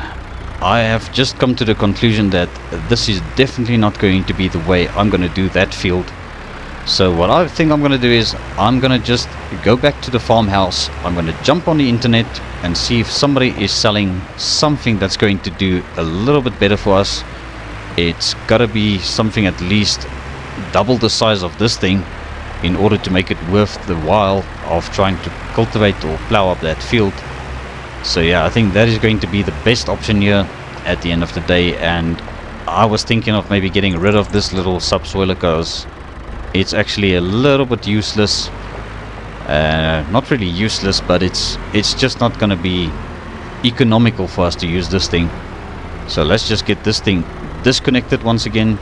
I have just come to the conclusion that this is definitely not going to be the way I'm going to do that field. So what I think I'm going to do is I'm going to just go back to the farmhouse. I'm going to jump on the internet and see if somebody is selling something that's going to do a little bit better for us. It's got to be something at least double the size of this thing in order to make it worth the while of trying to cultivate or plow up that field. So yeah, I think that is going to be the best option here at the end of the day. And I was thinking of maybe getting rid of this little subsoiler because it's actually a little bit useless. Not really useless, but it's just not going to be economical for us to use this thing. So let's just get this thing disconnected once again.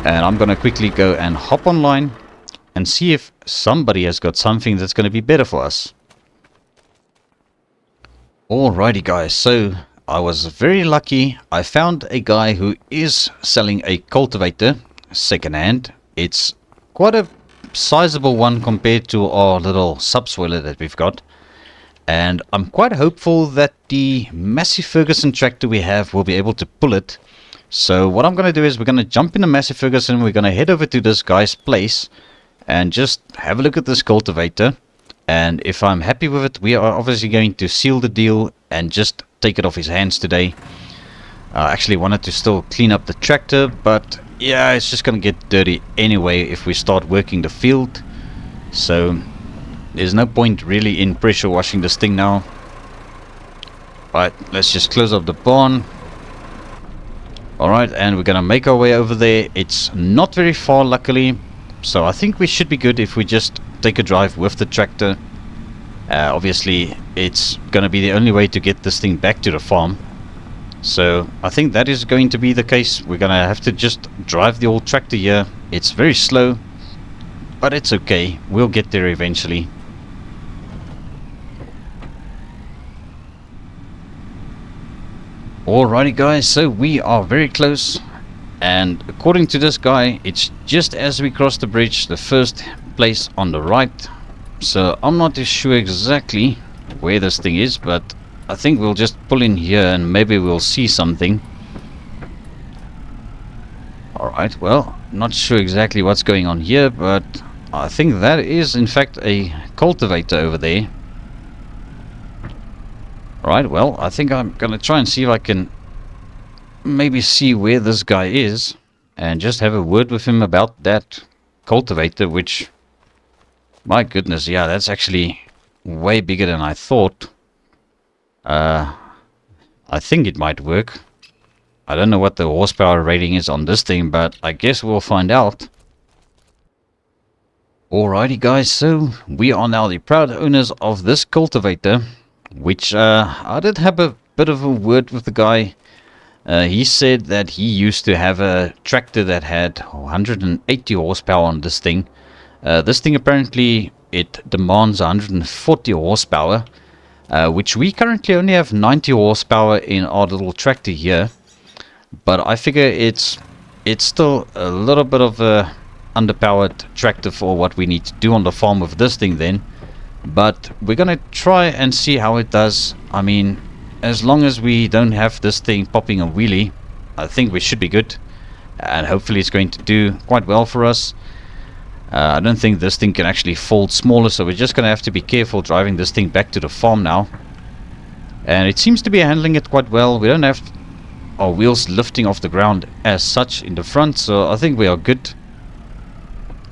And I'm gonna quickly go and hop online and see if somebody has got something that's gonna be better for us. Alrighty guys, so I was very lucky. I found a guy who is selling a cultivator secondhand. It's quite a sizable one compared to our little subsoiler that we've got. And I'm quite hopeful that the Massey Ferguson tractor we have will be able to pull it. So what I'm going to do is we're going to jump in the Massey Ferguson. We're going to head over to this guy's place and just have a look at this cultivator. And if I'm happy with it, we are obviously going to seal the deal and just take it off his hands today. I actually wanted to still clean up the tractor, but yeah, it's just going to get dirty anyway if we start working the field. So there's no point really in pressure washing this thing now. Right, let's just close up the barn. Alright, and we're going to make our way over there. It's not very far, luckily. So I think we should be good if we just take a drive with the tractor. Obviously, it's going to be the only way to get this thing back to the farm. So I think that is going to be the case. We're going to have to just drive the old tractor here. It's very slow, but it's okay. We'll get there eventually. Alrighty guys, so we are very close, and according to this guy, it's just as we cross the bridge, the first place on the right. So I'm not too sure exactly where this thing is, but I think we'll just pull in here and maybe we'll see something. Alright, well, not sure exactly what's going on here, but I think that is in fact a cultivator over there. Alright, well, I think I'm gonna try and see if I can maybe see where this guy is and just have a word with him about that cultivator, which, my goodness, yeah, that's actually way bigger than I thought. I think it might work. I don't know what the horsepower rating is on this thing, but I guess we'll find out. Alrighty guys, so we are now the proud owners of this cultivator, which I did have a bit of a word with the guy. He said that he used to have a tractor that had 180 horsepower on this thing. This thing apparently it demands 140 horsepower, which we currently only have 90 horsepower in our little tractor here. But I figure it's still a little bit of a underpowered tractor for what we need to do on the farm with this thing then. But we're gonna try and see how it does. I mean, as long as we don't have this thing popping a wheelie, I think we should be good, and hopefully it's going to do quite well for us. I don't think this thing can actually fold smaller, so we're just gonna have to be careful driving this thing back to the farm now. And it seems to be handling it quite well. We don't have our wheels lifting off the ground as such in the front, so I think we are good.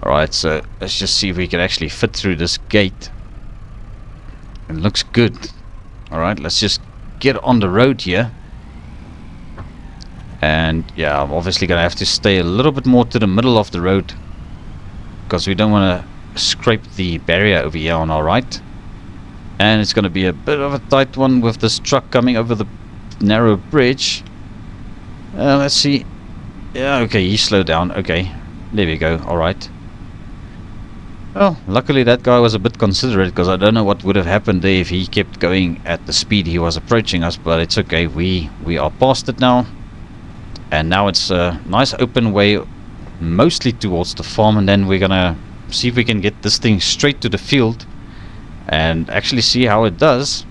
Alright, so let's just see if we can actually fit through this gate. It looks good. Alright, let's just get on the road here. And yeah, I'm obviously gonna have to stay a little bit more to the middle of the road, because we don't want to scrape the barrier over here on our right. And it's gonna be a bit of a tight one with this truck coming over the narrow bridge. Let's see. Yeah, okay, he slowed down. Okay, there we go. Alright. Well, luckily that guy was a bit considerate, because I don't know what would have happened there if he kept going at the speed he was approaching us, but it's okay. We are past it now, and now it's a nice open way mostly towards the farm, and then we're gonna see if we can get this thing straight to the field and actually see how it does.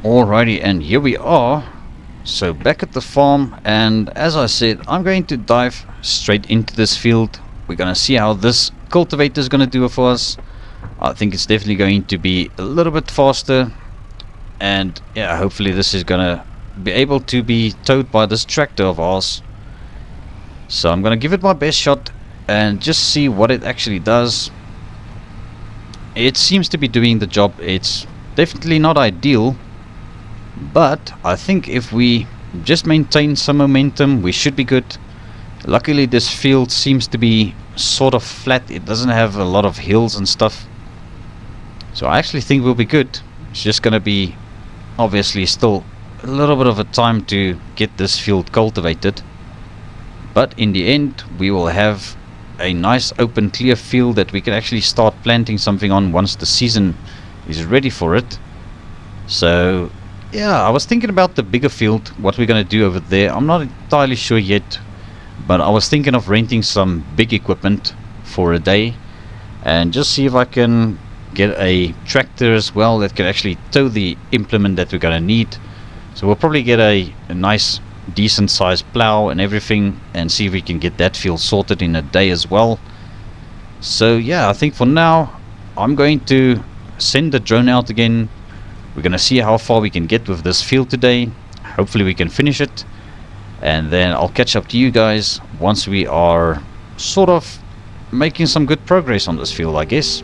Alrighty, and here we are. So back at the farm, and as I said, I'm going to dive straight into this field. We're gonna see how this cultivator is gonna do it for us. I think it's definitely going to be a little bit faster, and yeah, hopefully this is gonna be able to be towed by this tractor of ours. So I'm gonna give it my best shot and just see what it actually does. It seems to be doing the job. It's definitely not ideal, but I think if we just maintain some momentum, we should be good. Luckily this field seems to be sort of flat. It doesn't have a lot of hills and stuff, so I actually think we'll be good. It's just gonna be obviously still a little bit of a time to get this field cultivated, but in the end we will have a nice open clear field that we can actually start planting something on once the season is ready for it. So yeah, I was thinking about the bigger field, what we're going to do over there. I'm not entirely sure yet, but I was thinking of renting some big equipment for a day and just see if I can get a tractor as well that can actually tow the implement that we're going to need. So we'll probably get a nice decent sized plow and everything and see if we can get that field sorted in a day as well. So yeah, I think for now I'm going to send the drone out again. We're going to see how far we can get with this field today. Hopefully we can finish it, and then I'll catch up to you guys once we are sort of making some good progress on this field, I guess.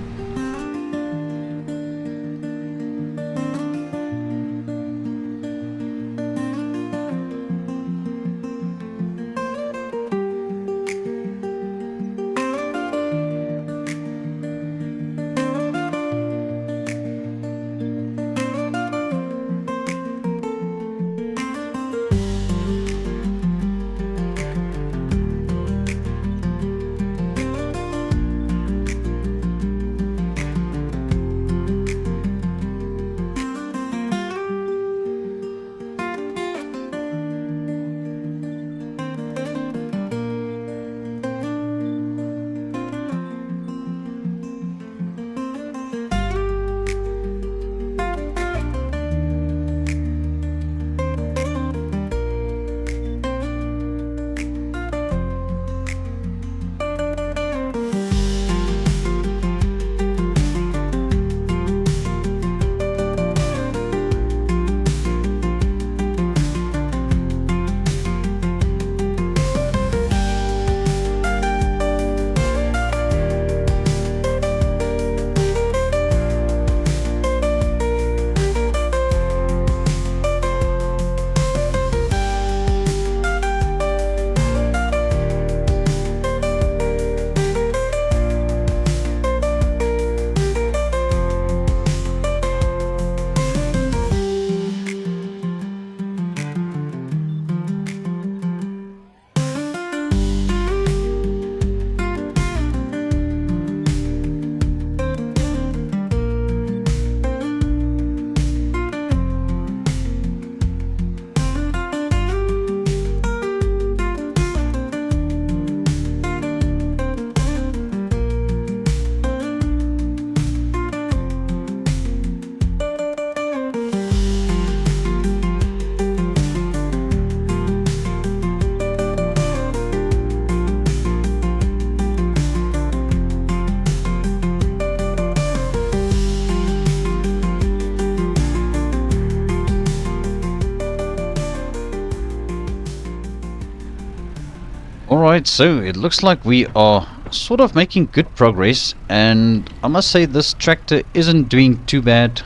Alright, so it looks like we are sort of making good progress, and I must say this tractor isn't doing too bad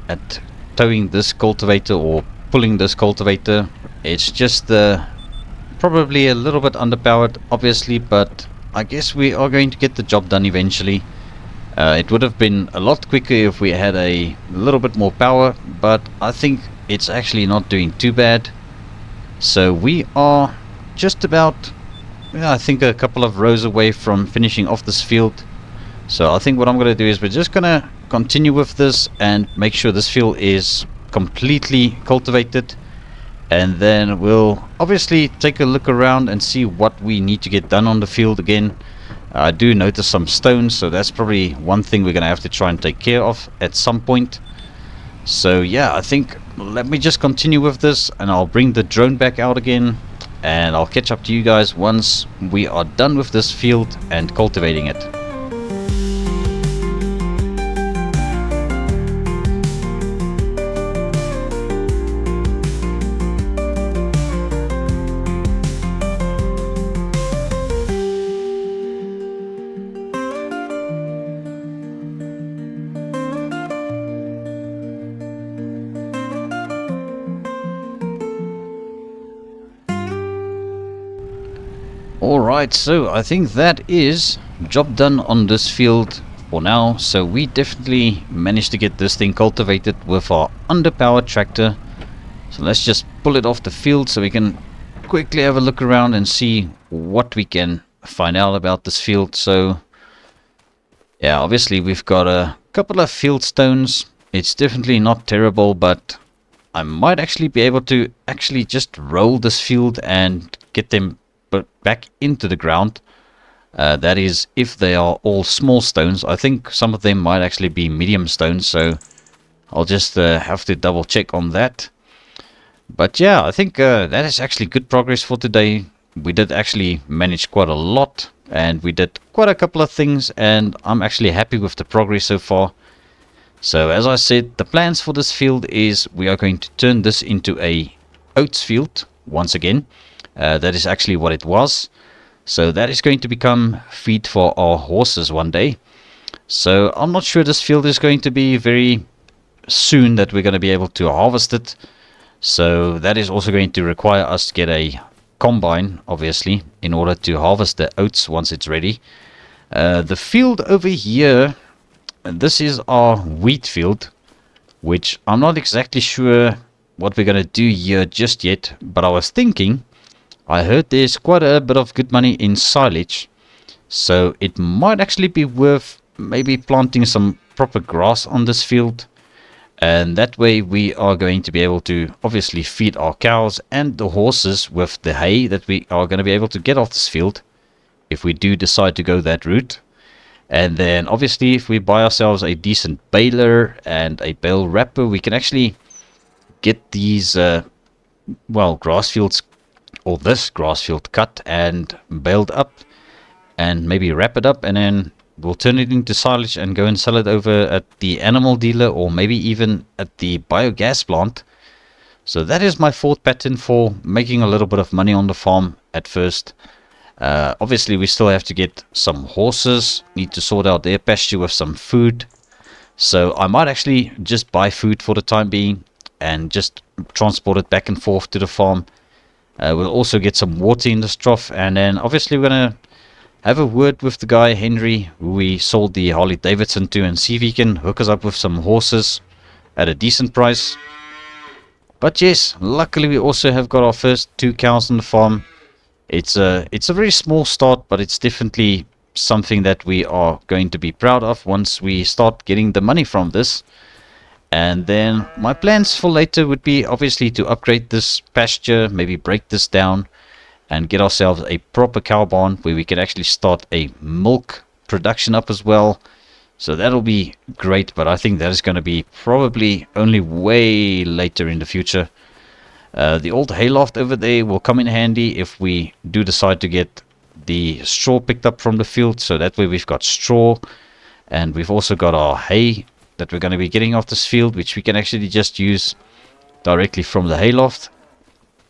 at towing this cultivator or pulling this cultivator. It's just probably a little bit underpowered, obviously, but I guess we are going to get the job done eventually. It would have been a lot quicker if we had a little bit more power, but I think it's actually not doing too bad. So we are just about, I think, a couple of rows away from finishing off this field. So I think what I'm going to do is we're just going to continue with this and make sure this field is completely cultivated, and then we'll obviously take a look around and see what we need to get done on the field again. I do notice some stones, so that's probably one thing we're going to have to try and take care of at some point. So yeah, I think let me just continue with this and I'll bring the drone back out again, and I'll catch up to you guys once we are done with this field and cultivating it. Alright, so I think that is job done on this field for now. So we definitely managed to get this thing cultivated with our underpowered tractor. So let's just pull it off the field so we can quickly have a look around and see what we can find out about this field. So yeah, obviously we've got a couple of field stones. It's definitely not terrible, but I might actually be able to actually just roll this field and get them put back into the ground. That is, if they are all small stones. I think some of them might actually be medium stones, so I'll just have to double check on that. But yeah, I think that is actually good progress for today. We did actually manage quite a lot, and we did quite a couple of things, and I'm actually happy with the progress so far. So as I said, the plans for this field is we are going to turn this into a oats field once again. That is actually what it was. So that is going to become feed for our horses one day. So I'm not sure this field is going to be very soon that we're going to be able to harvest it. So that is also going to require us to get a combine, obviously, in order to harvest the oats once it's ready. The field over here, this is our wheat field, which I'm not exactly sure what we're going to do here just yet. But I was thinking, I heard there's quite a bit of good money in silage, so it might actually be worth maybe planting some proper grass on this field, and that way we are going to be able to obviously feed our cows and the horses with the hay that we are going to be able to get off this field if we do decide to go that route. And then obviously if we buy ourselves a decent baler and a bale wrapper, we can actually get these grass fields, or this grass field, cut and baled up and maybe wrap it up, and then we'll turn it into silage and go and sell it over at the animal dealer, or maybe even at the biogas plant. So that is my thought pattern for making a little bit of money on the farm at first. Obviously we still have to get some horses, need to sort out their pasture with some food. So I might actually just buy food for the time being and just transport it back and forth to the farm. We'll also get some water in this trough, and then obviously we're going to have a word with the guy Henry who we sold the Harley Davidson to, and see if he can hook us up with some horses at a decent price. But yes, luckily we also have got our first 2 cows on the farm. It's a very small start, but it's definitely something that we are going to be proud of once we start getting the money from this. And then my plans for later would be obviously to upgrade this pasture, maybe break this down and get ourselves a proper cow barn where we can actually start a milk production up as well. So that'll be great, but I think that is going to be probably only way later in the future. The old hayloft over there will come in handy if we do decide to get the straw picked up from the field. So that way we've got straw, and we've also got our hay that we're going to be getting off this field, which we can actually just use directly from the hayloft.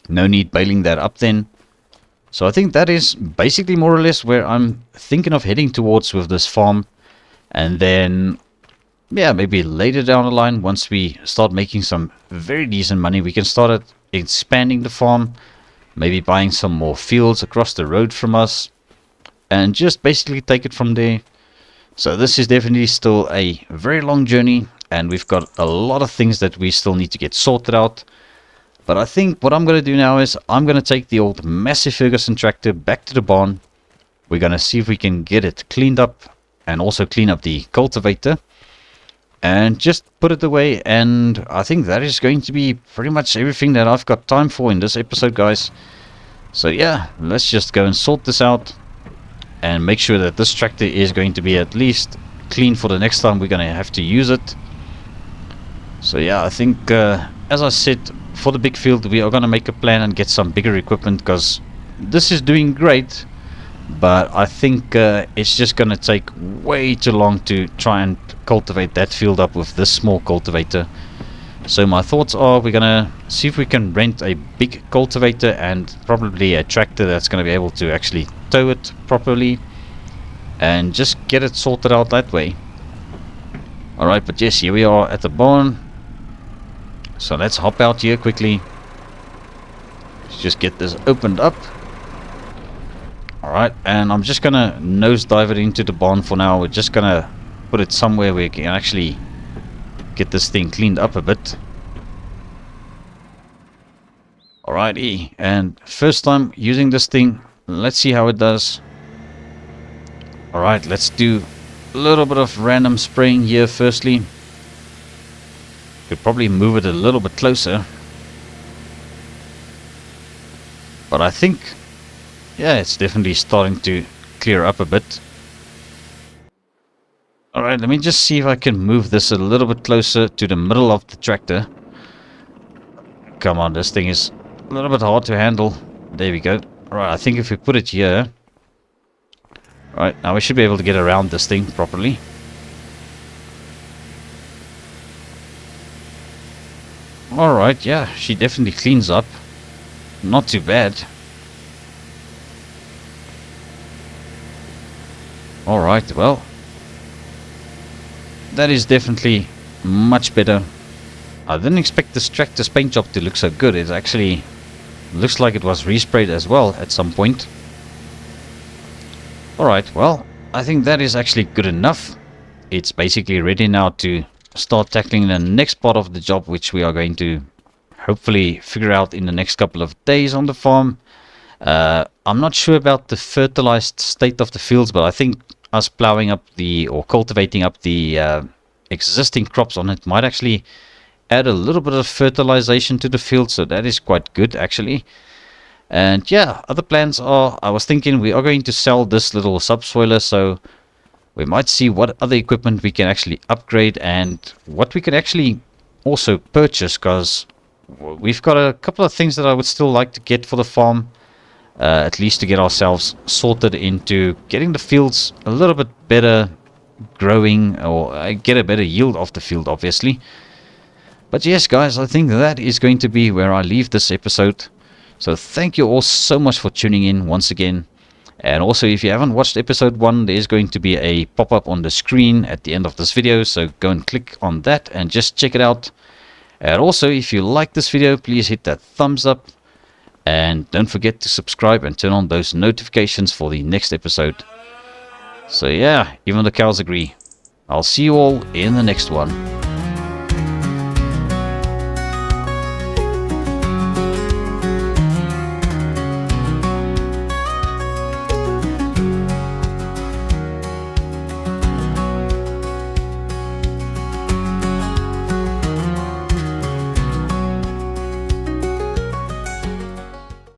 No need baling that up then. So I think that is basically more or less where I'm thinking of heading towards with this farm. And then, yeah, maybe later down the line, once we start making some very decent money, we can start expanding the farm, maybe buying some more fields across the road from us, and just basically take it from there. So this is definitely still a very long journey, and we've got a lot of things that we still need to get sorted out. But I think what I'm going to do now is I'm going to take the old Massey Ferguson tractor back to the barn. We're going to see if we can get it cleaned up and also clean up the cultivator and just put it away. And I think that is going to be pretty much everything that I've got time for in this episode, guys. So yeah, let's just go and sort this out and make sure that this tractor is going to be at least clean for the next time we're going to have to use it. So yeah, I think as I said, for the big field we are going to make a plan and get some bigger equipment, because this is doing great, but I think it's just going to take way too long to try and cultivate that field up with this small cultivator. So my thoughts are we're going to see if we can rent a big cultivator and probably a tractor that's going to be able to actually tow it properly and just get it sorted out that way. Alright, but yes, here we are at the barn. So let's hop out here quickly. Let's just get this opened up. Alright, and I'm just going to nosedive it into the barn for now. We're just going to put it somewhere where we can actually get this thing cleaned up a bit. Alrighty, and first time using this thing, let's see how it does. Alright, let's do a little bit of random spraying here firstly. Could probably move it a little bit closer. But I think, yeah, it's definitely starting to clear up a bit. Alright, let me just see if I can move this a little bit closer to the middle of the tractor. Come on, this thing is a little bit hard to handle. There we go. Alright, I think if we put it here... Right, now we should be able to get around this thing properly. Alright, yeah, she definitely cleans up. Not too bad. Alright, well, that is definitely much better. I didn't expect this tractor's paint job to look so good. It actually looks like it was resprayed as well at some point. Alright, well, I think that is actually good enough. It's basically ready now to start tackling the next part of the job, which we are going to hopefully figure out in the next couple of days on the farm. I'm not sure about the fertilized state of the fields, but I think us plowing up or cultivating up the existing crops on it might actually add a little bit of fertilization to the field, so that is quite good actually. And yeah, other plans are, I was thinking we are going to sell this little subsoiler, so we might see what other equipment we can actually upgrade and what we can actually also purchase, because we've got a couple of things that I would still like to get for the farm, at least to get ourselves sorted into getting the fields a little bit better growing, or get a better yield off the field obviously. But yes guys, I think that is going to be where I leave this episode. So thank you all so much for tuning in once again. And also, if you haven't watched episode 1, there's going to be a pop-up on the screen at the end of this video. So go and click on that and just check it out. And also, if you like this video, please hit that thumbs up. And don't forget to subscribe and turn on those notifications for the next episode. So yeah, even the cows agree. I'll see you all in the next one.